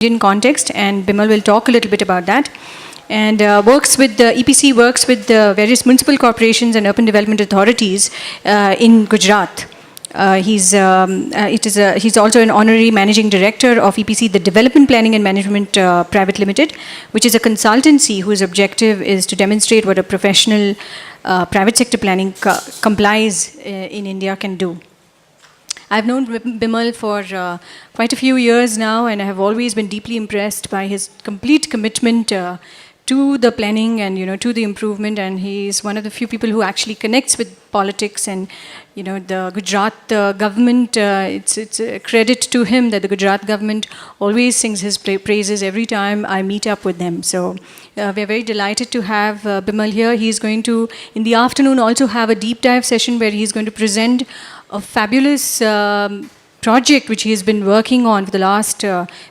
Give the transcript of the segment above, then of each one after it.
Indian context, and Bimal will talk a little bit about that. And works with the EPC works with various municipal corporations and urban development authorities in Gujarat. He's also an honorary managing director of EPC, the Development Planning and Management Private Limited, which is a consultancy whose objective is to demonstrate what a professional private sector planning complies in India can do. I've known Bimal for quite a few years now, and I have always been deeply impressed by his complete commitment to the planning and to the improvement. And he is one of the few people who actually connects with politics. And the Gujarat government. It's a credit to him that the Gujarat government always sings his praises every time I meet up with them. So we're very delighted to have Bimal here. He's going to, in the afternoon, also have a deep dive session where he's going to present a fabulous project which he has been working on for the last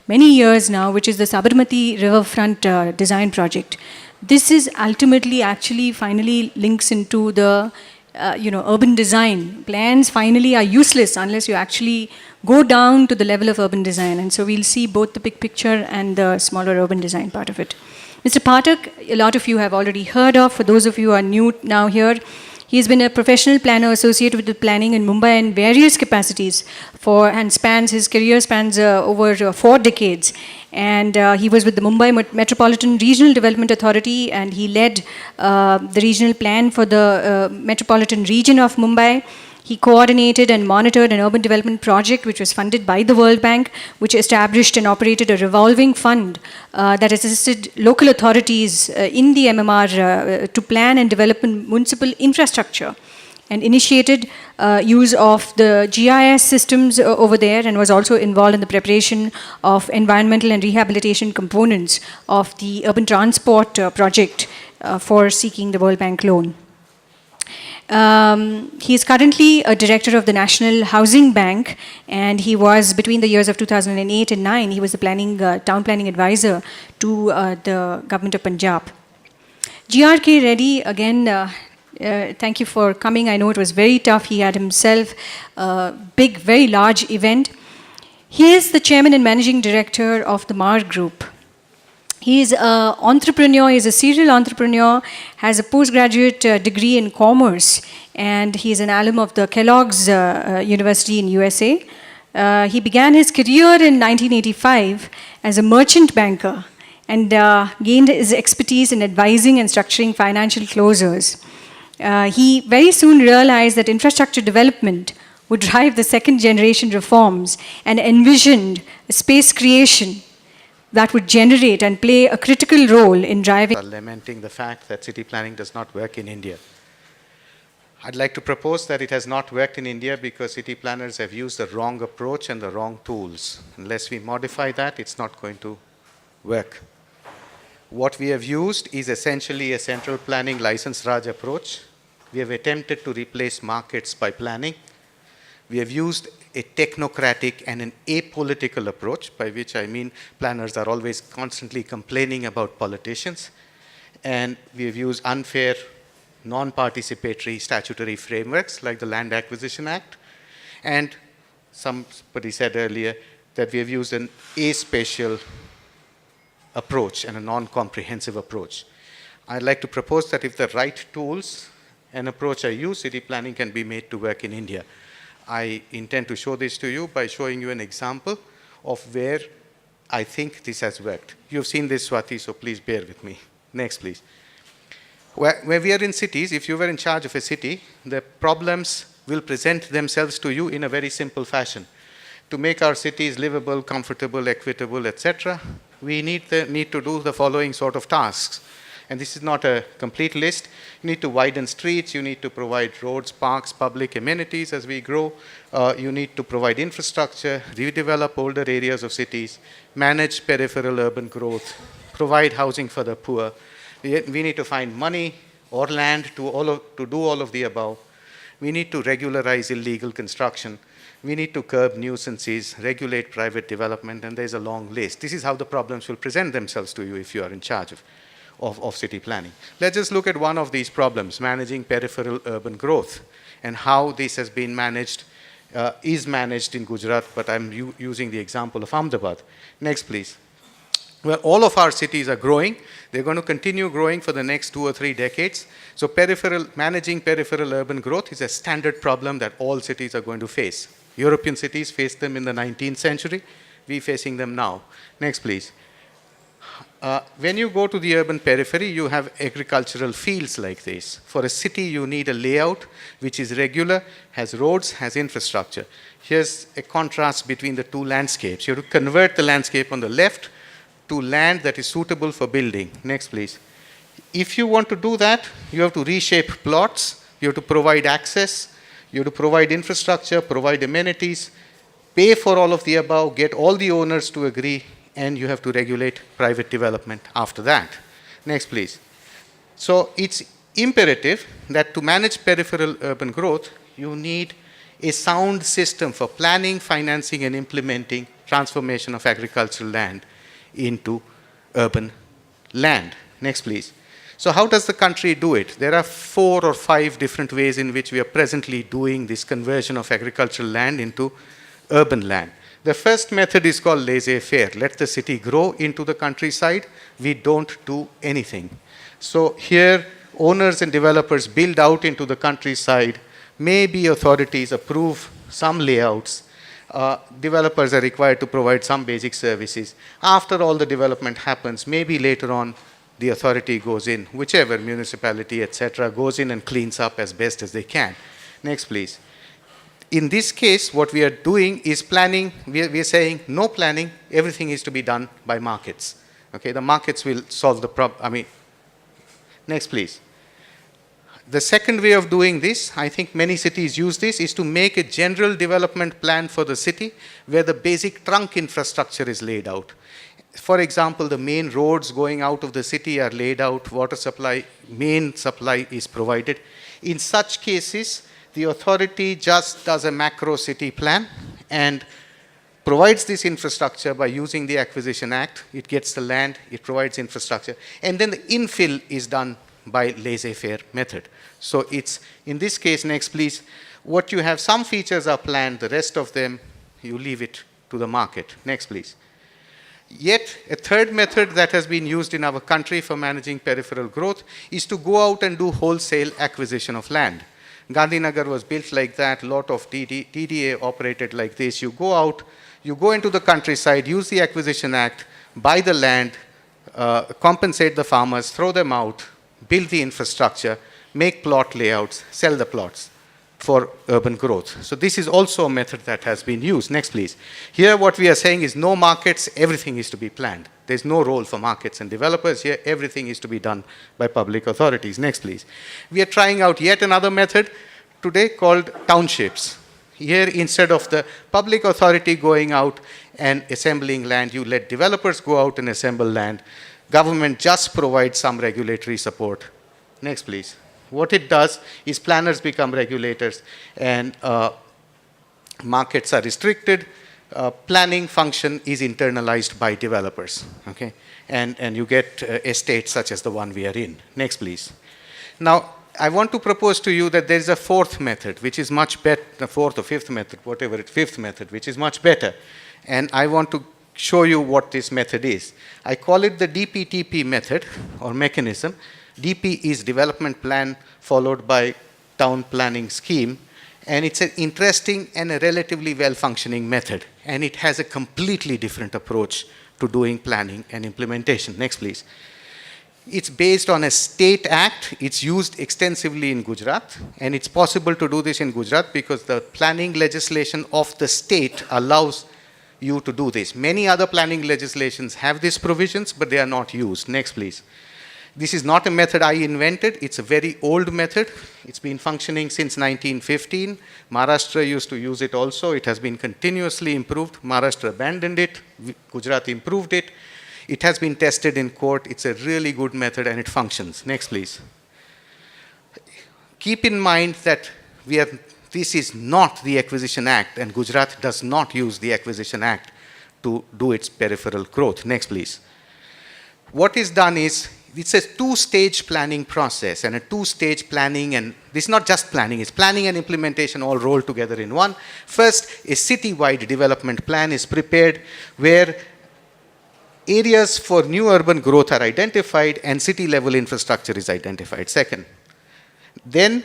many years now, which is the Sabarmati Riverfront Design Project. This is ultimately actually finally links into the urban design. Plans finally are useless unless you actually go down to the level of urban design. And so we'll see both the big picture and the smaller urban design part of it. Mr. Patel, a lot of you have already heard of. For those of you who are new now here, he has been a professional planner associated with the planning in Mumbai in various capacities his career spans over 4 decades. And he was with the Mumbai Metropolitan Regional Development Authority, and he led the regional plan for the metropolitan region of Mumbai. He coordinated and monitored an urban development project which was funded by the World Bank, which established and operated a revolving fund that assisted local authorities in the MMR to plan and develop municipal infrastructure, and initiated use of the GIS systems over there, and was also involved in the preparation of environmental and rehabilitation components of the urban transport project for seeking the World Bank loan. He is currently a director of the National Housing Bank, and he was, between the years of 2008 and 2009, he was the town planning advisor to the government of Punjab. GRK Reddy, again, thank you for coming. I know it was very tough. He had himself a big, very large event. He is the chairman and managing director of the MAR Group. He is an entrepreneur, he is a serial entrepreneur, has a postgraduate degree in commerce, and he is an alum of the Kellogg's University in USA. He began his career in 1985 as a merchant banker and gained his expertise in advising and structuring financial closers. He very soon realized that infrastructure development would drive the second generation reforms and envisioned a space creation that would generate and play a critical role in driving. Lamenting the fact that city planning does not work in India. I'd like to propose that it has not worked in India because city planners have used the wrong approach and the wrong tools. Unless we modify that, it's not going to work. What we have used is essentially a central planning license Raj approach. We have attempted to replace markets by planning. We have used a technocratic and an apolitical approach, by which I mean planners are always constantly complaining about politicians. And we have used unfair, non-participatory statutory frameworks like the Land Acquisition Act. And somebody said earlier that we have used an aspatial approach and a non-comprehensive approach. I'd like to propose that if the right tools and approach are used, city planning can be made to work in India. I intend to show this to you by showing you an example of where I think this has worked. You've seen this, Swati, so please bear with me. Next, please. Where we are in cities, if you were in charge of a city, the problems will present themselves to you in a very simple fashion. To make our cities livable, comfortable, equitable, etc., we need to do the following sort of tasks. And this is not a complete list. You need to widen streets, you need to provide roads, parks, public amenities as we grow. You need to provide infrastructure, redevelop older areas of cities, manage peripheral urban growth, provide housing for the poor. We need to find money or land to do all of the above. We need to regularize illegal construction. We need to curb nuisances, regulate private development, and there's a long list. This is how the problems will present themselves to you if you are in charge of city planning. Let's just look at one of these problems, managing peripheral urban growth, and how this has been managed, is managed in Gujarat, but I'm using the example of Ahmedabad. Next, please. Well, all of our cities are growing. They're going to continue growing for the next 2 or 3 decades. So managing peripheral urban growth is a standard problem that all cities are going to face. European cities faced them in the 19th century. We're facing them now. Next, please. When you go to the urban periphery, you have agricultural fields like this. For a city, you need a layout which is regular, has roads, has infrastructure. Here's a contrast between the two landscapes. You have to convert the landscape on the left to land that is suitable for building. Next, please. If you want to do that, you have to reshape plots, you have to provide access, you have to provide infrastructure, provide amenities, pay for all of the above, get all the owners to agree, and you have to regulate private development after that. Next, please. So it's imperative that to manage peripheral urban growth, you need a sound system for planning, financing, and implementing transformation of agricultural land into urban land. Next, please. So how does the country do it? There are 4 or 5 different ways in which we are presently doing this conversion of agricultural land into urban land. The first method is called laissez-faire. Let the city grow into the countryside. We don't do anything. So here, owners and developers build out into the countryside. Maybe authorities approve some layouts. Developers are required to provide some basic services. After all the development happens, maybe later on the authority goes in, whichever municipality, etc., goes in and cleans up as best as they can. Next, please. In this case, what we are doing is planning. We are saying no planning, everything is to be done by markets. Okay, the markets will solve the problem. Next, please. The second way of doing this, I think many cities use this, is to make a general development plan for the city where the basic trunk infrastructure is laid out. For example, the main roads going out of the city are laid out, water supply, main supply is provided. In such cases, the authority just does a macro city plan and provides this infrastructure by using the Acquisition Act. It gets the land, it provides infrastructure, and then the infill is done by laissez-faire method. So it's, in this case, next please, what you have, some features are planned, the rest of them, you leave it to the market. Next please. Yet, a third method that has been used in our country for managing peripheral growth is to go out and do wholesale acquisition of land. Gandhinagar was built like that, a lot of TDA operated like this. You go out, you go into the countryside, use the Acquisition Act, buy the land, compensate the farmers, throw them out, build the infrastructure, make plot layouts, sell the plots for urban growth. So this is also a method that has been used. Next, please. Here what we are saying is no markets, everything is to be planned. There's no role for markets and developers here. Everything is to be done by public authorities. Next, please. We are trying out yet another method today called townships. Here, instead of the public authority going out and assembling land, you let developers go out and assemble land. Government just provides some regulatory support. Next, please. What it does is planners become regulators and markets are restricted. Planning function is internalized by developers, okay? And you get estates such as the one we are in. Next, please. Now, I want to propose to you that there is a fourth method, which is much better, the fourth or fifth method, whatever it, fifth method, which is much better. And I want to show you what this method is. I call it the DPTP method or mechanism. DP is development plan followed by town planning scheme. And it's an interesting and a relatively well-functioning method. And it has a completely different approach to doing planning and implementation. Next, please. It's based on a state act. It's used extensively in Gujarat. And it's possible to do this in Gujarat because the planning legislation of the state allows you to do this. Many other planning legislations have these provisions, but they are not used. Next, please. This is not a method I invented. It's a very old method. It's been functioning since 1915. Maharashtra used to use it also. It has been continuously improved. Maharashtra abandoned it. Gujarat improved it. It has been tested in court. It's a really good method and it functions. Next, please. Keep in mind that this is not the Acquisition Act and Gujarat does not use the Acquisition Act to do its peripheral growth. Next, please. What is done is, it's a two-stage planning process and a two-stage planning, and this is not just planning, it's planning and implementation all rolled together in one. First, a city-wide development plan is prepared where areas for new urban growth are identified and city level infrastructure is identified. Second, then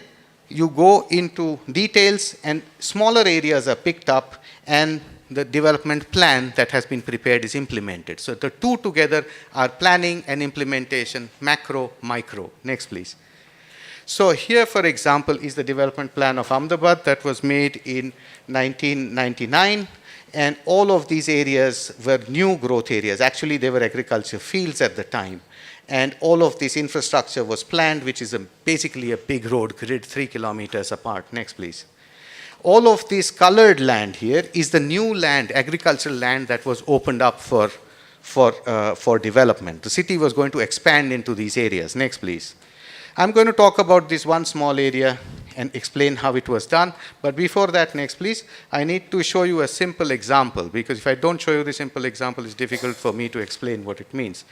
you go into details and smaller areas are picked up and the development plan that has been prepared is implemented. So the two together are planning and implementation, macro, micro. Next, please. So here, for example, is the development plan of Ahmedabad that was made in 1999. And all of these areas were new growth areas. Actually, they were agriculture fields at the time. And all of this infrastructure was planned, which is basically a big road grid 3 kilometers apart. Next, please. All of this colored land here is the new land, agricultural land that was opened up for development. The city was going to expand into these areas. Next, please. I'm going to talk about this one small area and explain how it was done. But before that, next, please, I need to show you a simple example, because if I don't show you the simple example, it's difficult for me to explain what it means.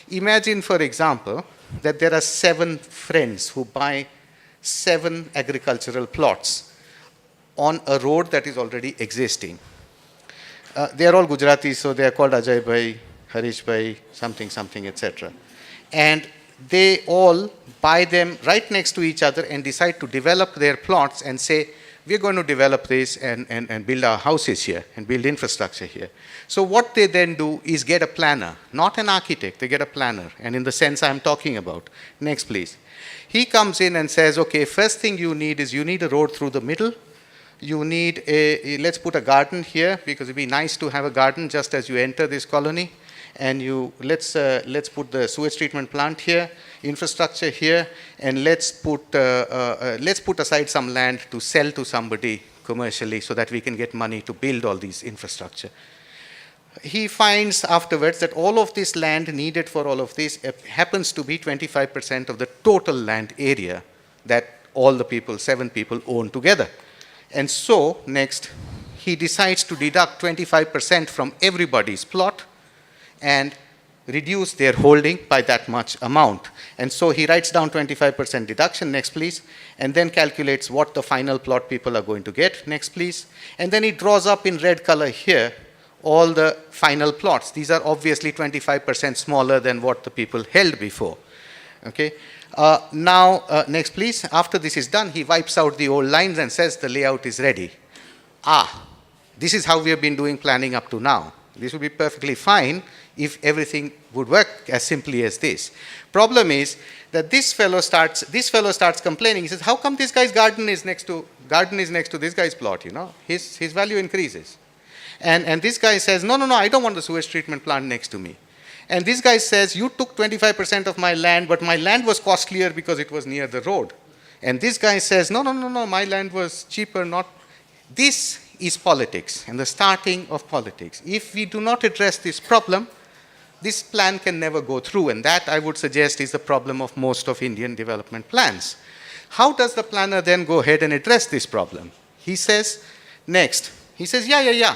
Imagine, for example, that there are 7 friends who buy 7 agricultural plots on a road that is already existing. They are all Gujaratis, so they are called Ajay Bhai, Harish Bhai, something, something, etc. And they all buy them right next to each other and decide to develop their plots and say, we're going to develop this and build our houses here and build infrastructure here. So what they then do is get a planner, not an architect, they get a planner, and in the sense I'm talking about. Next, please. He comes in and says, okay, first thing you need is you need a road through the middle. You need let's put a garden here, because it'd be nice to have a garden just as you enter this colony. And let's put the sewage treatment plant here, infrastructure here, and let's put aside some land to sell to somebody commercially so that we can get money to build all these infrastructure. He finds afterwards that all of this land needed for all of this happens to be 25% of the total land area that all the people, 7 people, own together. And so, next, he decides to deduct 25% from everybody's plot and reduce their holding by that much amount. And so he writes down 25% deduction, next please, and then calculates what the final plot people are going to get, next please. And then he draws up in red color here all the final plots. These are obviously 25% smaller than what the people held before. Okay. Next please, after this is done, he wipes out the old lines and says the layout is ready. This is how we have been doing planning up to now. This would be perfectly fine if everything would work as simply as this. Problem is that this fellow starts complaining. He says, how come this guy's garden is next to this guy's plot, you know? His value increases. And this guy says, no, I don't want the sewage treatment plant next to me. And this guy says, you took 25% of my land, but my land was costlier because it was near the road. And this guy says, no, my land was cheaper, not. This is politics and the starting of politics. If we do not address this problem, this plan can never go through, and that, I would suggest, is the problem of most of Indian development plans. How does the planner then go ahead and address this problem? He says, next, he says, yeah,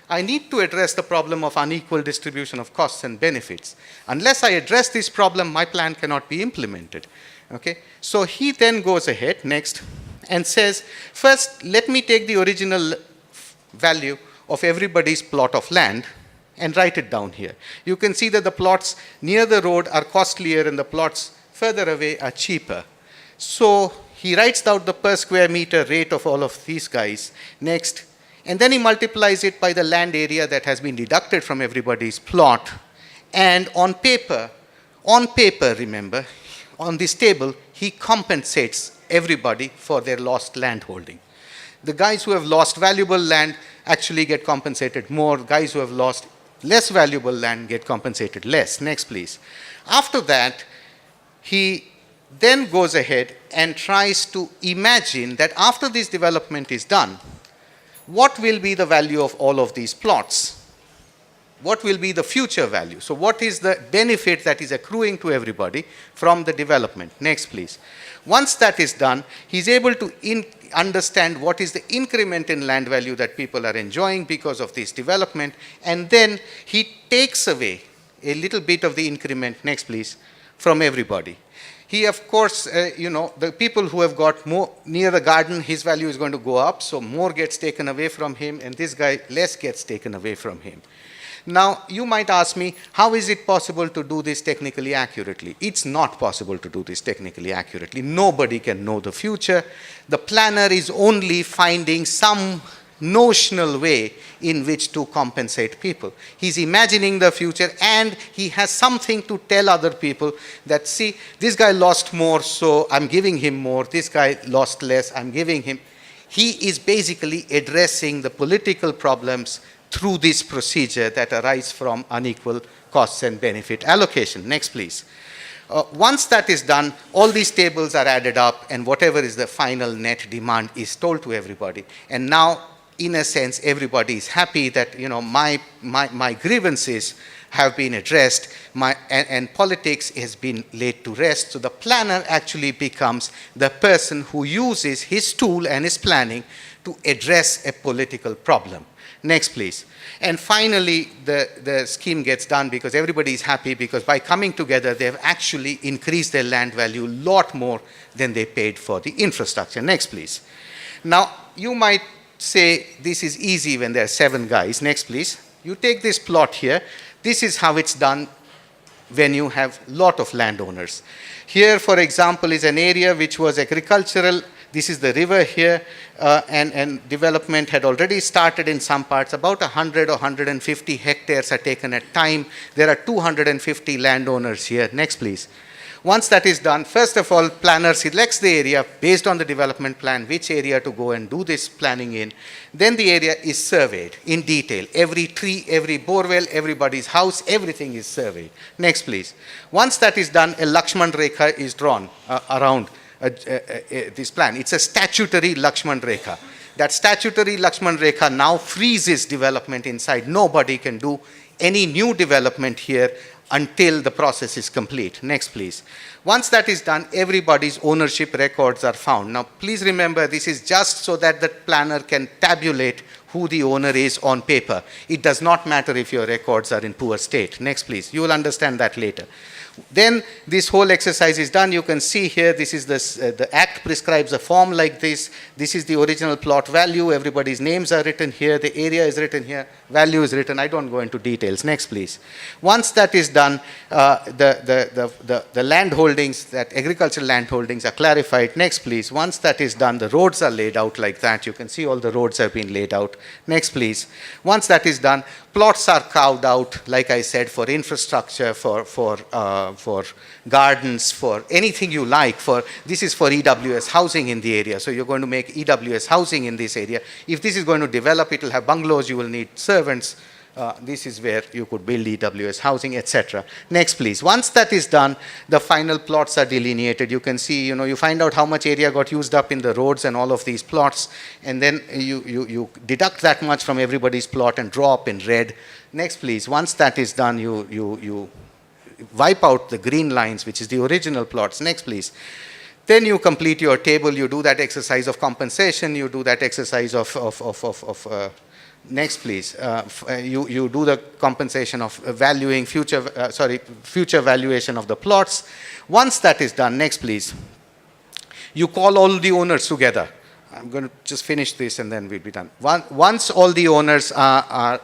I need to address the problem of unequal distribution of costs and benefits. Unless I address this problem, my plan cannot be implemented. Okay? So he then goes ahead, next, and says, first, let me take the original value of everybody's plot of land and write it down here. You can see that the plots near the road are costlier and the plots further away are cheaper. So he writes down the per square meter rate of all of these guys, next, and then he multiplies it by the land area that has been deducted from everybody's plot. And on paper, remember, on this table, he compensates everybody for their lost land holding. The guys who have lost valuable land actually get compensated more. Guys who have lost less valuable land get compensated less. Next, please. After that, he then goes ahead and tries to imagine that after this development is done, what will be the value of all of these plots? What will be the future value? So what is the benefit that is accruing to everybody from the development? Next, please. Once that is done, he's able to understand what is the increment in land value that people are enjoying because of this development, and then he takes away a little bit of the increment, next please, from everybody. He, of course, the people who have got more near the garden, his value is going to go up, so more gets taken away from him, and this guy, less gets taken away from him. Now, you might ask me, how is it possible to do this technically accurately? It's not possible to do this technically accurately. Nobody can know the future. The planner is only finding some notional way in which to compensate people. He's imagining the future, and he has something to tell other people that, see, this guy lost more, so I'm giving him more. This guy lost less, I'm giving him. He is basically addressing the political problems through this procedure that arise from unequal costs and benefit allocation. Next, please. Once that is done, all these tables are added up, and whatever is the final net demand is told to everybody. And now, in a sense, everybody is happy that, you know, my grievances have been addressed, and politics has been laid to rest. So the planner actually becomes the person who uses his tool and his planning to address a political problem. Next, please. And finally, the scheme gets done because everybody is happy, because by coming together, they have actually increased their land value a lot more than they paid for the infrastructure. Next, please. Now, you might say this is easy when there are 7 guys. Next, please. You take this plot here. This is how it's done when you have a lot of landowners. Here, for example, is an area which was agricultural. This is the river here, and development had already started in some parts. About 100 or 150 hectares are taken at time. There are 250 landowners here. Next, please. Once that is done, first of all, planner selects the area based on the development plan, which area to go and do this planning in. Then the area is surveyed in detail. Every tree, every borewell, everybody's house, everything is surveyed. Next, please. Once that is done, a Lakshman Rekha is drawn around this plan. It's a statutory Lakshman Rekha. That statutory Lakshman Rekha now freezes development inside. Nobody can do any new development here until the process is complete. Next, please. Once that is done, everybody's ownership records are found. Now, please remember, this is just so that the planner can tabulate who the owner is on paper. It does not matter if your records are in poor state. Next, please. You will understand that later. Then this whole exercise is done. You can see here, this is the Act prescribes a form like this. This is the original plot value. Everybody's names are written here. The area is written here. Value is written. I don't go into details. Next, please. Once that is done, the land holdings, that agricultural land holdings are clarified. Next, please. Once that is done, the roads are laid out like that. You can see all the roads have been laid out. Next, please. Once that is done, plots are carved out, like I said, for infrastructure, for gardens, for anything you like. This is for EWS housing in the area. So you're going to make EWS housing in this area. If this is going to develop, it will have bungalows, you will need servants. This is where you could build EWS housing, etc. Next, please. Once that is done, the final plots are delineated. You can see, you find out how much area got used up in the roads and all of these plots, and then you deduct that much from everybody's plot and draw up in red. Next, please. Once that is done, you wipe out the green lines, which is the original plots. Next, please. Then you complete your table. You do that exercise of compensation. You do that exercise of next, please. You do the compensation of valuing future valuation of the plots. Once that is done, next, please. You call all the owners together. I'm going to just finish this and then we'll be done. Once all the owners are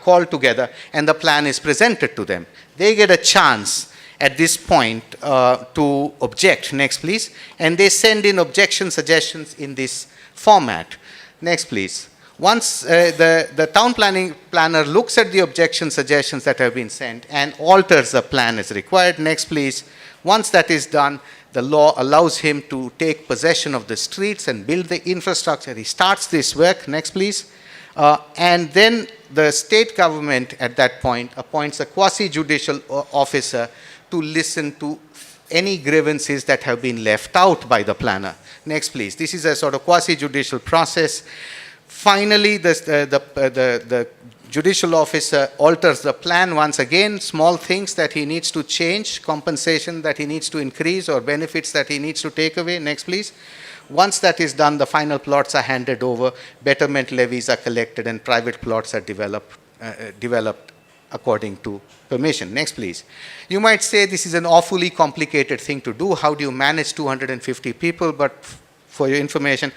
called together and the plan is presented to them, they get a chance at this point to object. Next, please. And they send in objection suggestions in this format. Next, please. Once the town planner looks at the objection suggestions that have been sent and alters the plan as required. Next, please. Once that is done, the law allows him to take possession of the streets and build the infrastructure. He starts this work. Next, please. And then the state government at that point appoints a quasi-judicial officer to listen to any grievances that have been left out by the planner. Next, please. This is a sort of quasi-judicial process. Finally, the judicial officer alters the plan once again, small things that he needs to change, compensation that he needs to increase, or benefits that he needs to take away. Next, please. Once that is done, the final plots are handed over, betterment levies are collected, and private plots are developed according to permission. Next, please. You might say this is an awfully complicated thing to do. How do you manage 250 people? But for your information,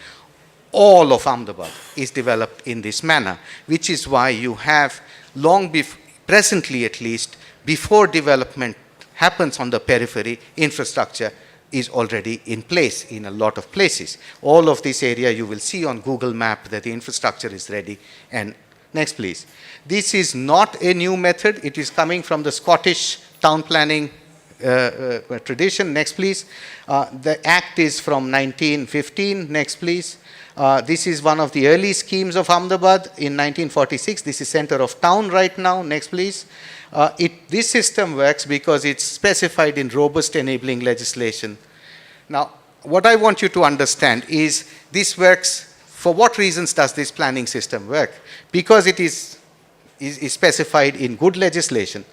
all of Ahmedabad is developed in this manner, which is why you have presently at least, before development happens on the periphery, infrastructure is already in place in a lot of places. All of this area you will see on Google Map that the infrastructure is ready. And next please. This is not a new method. It is coming from the Scottish town planning tradition. Next please. The act is from 1915. Next please. This is one of the early schemes of Ahmedabad in 1946. This is center of town right now. Next please. This system works because it's specified in robust enabling legislation. Now, what I want you to understand is this works. For what reasons does this planning system work? Because it is specified in good legislation.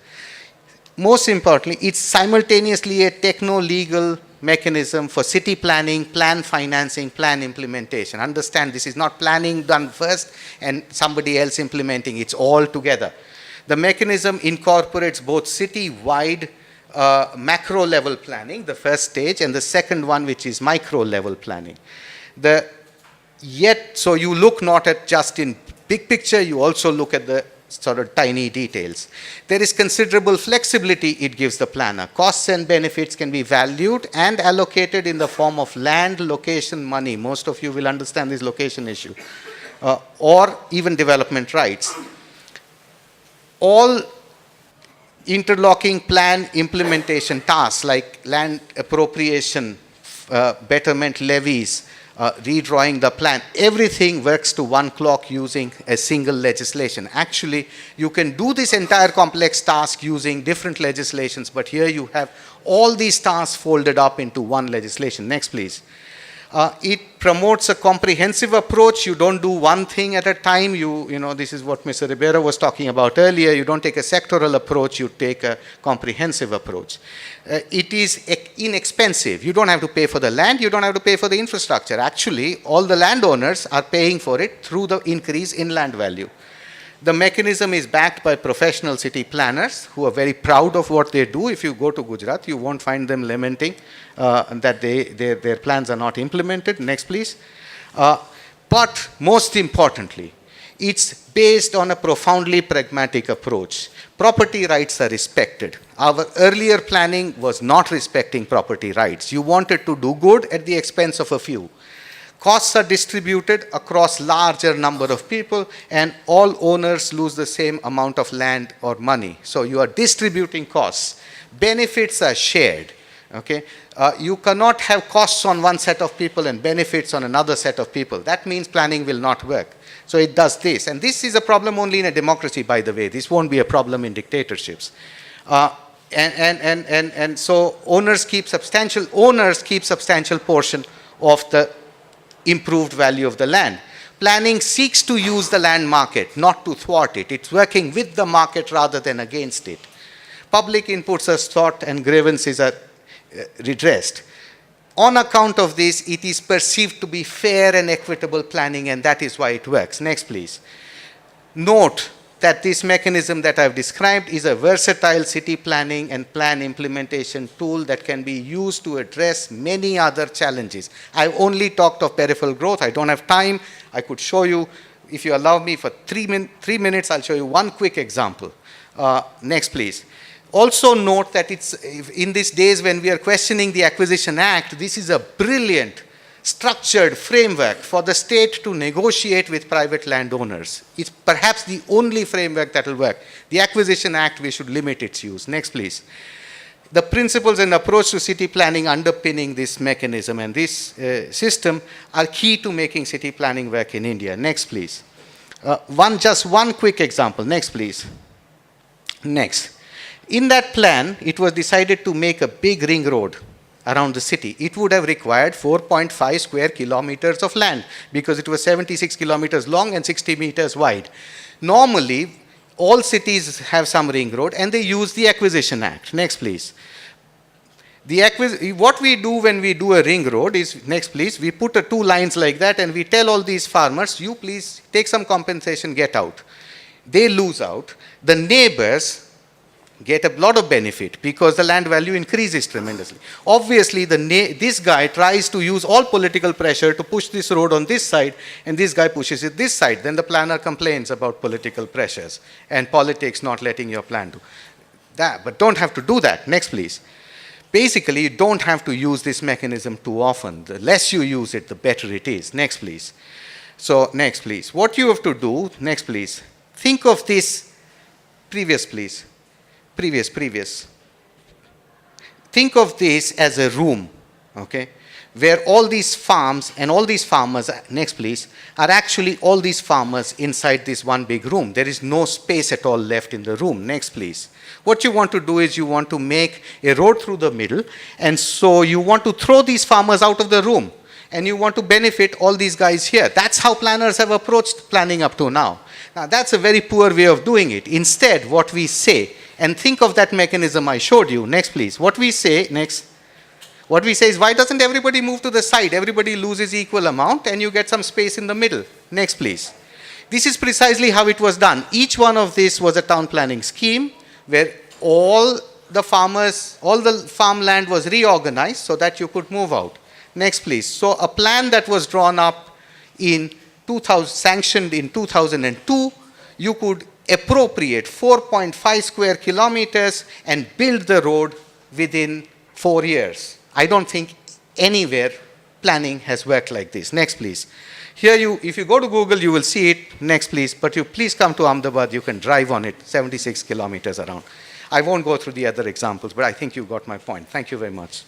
Most importantly, it's simultaneously a techno-legal mechanism for city planning, plan financing, plan implementation. Understand, this is not planning done first and somebody else implementing. It's all together. The mechanism incorporates both city-wide macro level planning, the first stage, and the second one, which is micro level planning. So you look not at just in big picture, you also look at the sort of tiny details. There is considerable flexibility it gives the planner. Costs and benefits can be valued and allocated in the form of land, location, money. Most of you will understand this location issue. Or even development rights. All interlocking plan implementation tasks like land appropriation, betterment levies, redrawing the plan, everything works to one clock using a single legislation. Actually, you can do this entire complex task using different legislations, but here you have all these tasks folded up into one legislation. Next, please. It promotes a comprehensive approach. You don't do one thing at a time. You know, this is what Mr. Ribeiro was talking about earlier. You don't take a sectoral approach, you take a comprehensive approach. It is inexpensive. You don't have to pay for the land, you don't have to pay for the infrastructure. Actually, all the landowners are paying for it through the increase in land value. The mechanism is backed by professional city planners who are very proud of what they do. If you go to Gujarat, you won't find them lamenting that their plans are not implemented. Next, please. But most importantly, it's based on a profoundly pragmatic approach. Property rights are respected. Our earlier planning was not respecting property rights. You wanted to do good at the expense of a few. Costs are distributed across larger number of people and all owners lose the same amount of land or money. So you are distributing costs. Benefits are shared. Okay? You cannot have costs on one set of people and benefits on another set of people. That means planning will not work. So it does this. And this is a problem only in a democracy, by the way. This won't be a problem in dictatorships. And so owners keep substantial portion of the improved value of the land. Planning seeks to use the land market, not to thwart it. It's working with the market rather than against it. Public inputs are sought and grievances are redressed. On account of this, it is perceived to be fair and equitable planning, and that is why it works. Next, please. Note that this mechanism that I've described is a versatile city planning and plan implementation tool that can be used to address many other challenges. I've only talked of peripheral growth. I don't have time. I could show you, if you allow me for 3 minutes, I'll show you one quick example. Next, please. Also note that it's in these days when we are questioning the Acquisition Act, this is a brilliant structured framework for the state to negotiate with private landowners. It's perhaps the only framework that will work. The Acquisition Act, we should limit its use. Next, please. The principles and approach to city planning underpinning this mechanism and this system are key to making city planning work in India. Next, please. Just one quick example. Next, please. Next. In that plan, it was decided to make a big ring road around the city. It would have required 4.5 square kilometers of land because it was 76 kilometers long and 60 meters wide. Normally, all cities have some ring road and they use the Acquisition Act. Next, please. What we do when we do a ring road is, next please, we put 2 lines like that and we tell all these farmers, you please take some compensation, get out. They lose out. The neighbors get a lot of benefit because the land value increases tremendously. Obviously, this guy tries to use all political pressure to push this road on this side, and this guy pushes it this side. Then the planner complains about political pressures and politics not letting your plan do that. But don't have to do that. Next, please. Basically, you don't have to use this mechanism too often. The less you use it, the better it is. Next, please. So, next, please. What you have to do, next, please. Think of this, previous, please. Previous. Think of this as a room, okay, where all these farms and all these farmers, next please, are actually all these farmers inside this one big room. There is no space at all left in the room. Next please. What you want to do is you want to make a road through the middle, and so you want to throw these farmers out of the room, and you want to benefit all these guys here. That's how planners have approached planning up to now. Now that's a very poor way of doing it. Instead, what we say, and think of that mechanism I showed you. Next, please. What we say is, why doesn't everybody move to the side? Everybody loses equal amount and you get some space in the middle. Next, please. This is precisely how it was done. Each one of this was a town planning scheme where all the farmland was reorganized so that you could move out. Next, please. So a plan that was drawn up in 2000, sanctioned in 2002, you could appropriate 4.5 square kilometers and build the road within 4 years. I don't think anywhere planning has worked like this. Next, please. Here if you go to Google, you will see it. Next, please. But you please come to Ahmedabad. You can drive on it, 76 kilometers around. I won't go through the other examples, but I think you got my point. Thank you very much.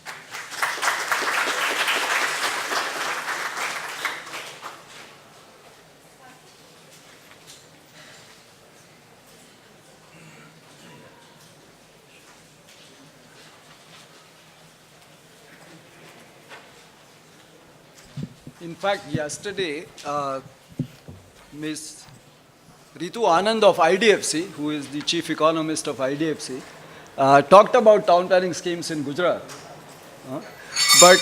In fact, yesterday, Ms. Ritu Anand of IDFC, who is the chief economist of IDFC, talked about town planning schemes in Gujarat. But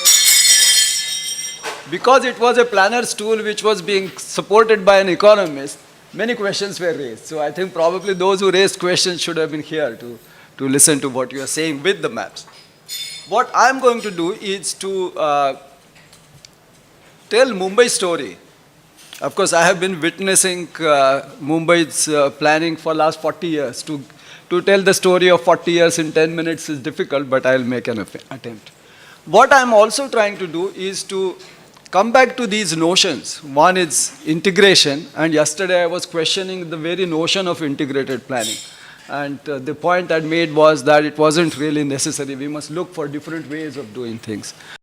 because it was a planner's tool which was being supported by an economist, many questions were raised. So I think probably those who raised questions should have been here to listen to what you are saying with the maps. What I'm going to do is to tell Mumbai's story. Of course, I have been witnessing Mumbai's planning for last 40 years. To tell the story of 40 years in 10 minutes is difficult, but I'll make an attempt. What I'm also trying to do is to come back to these notions. One is integration, and yesterday I was questioning the very notion of integrated planning. And the point I made was that it wasn't really necessary. We must look for different ways of doing things.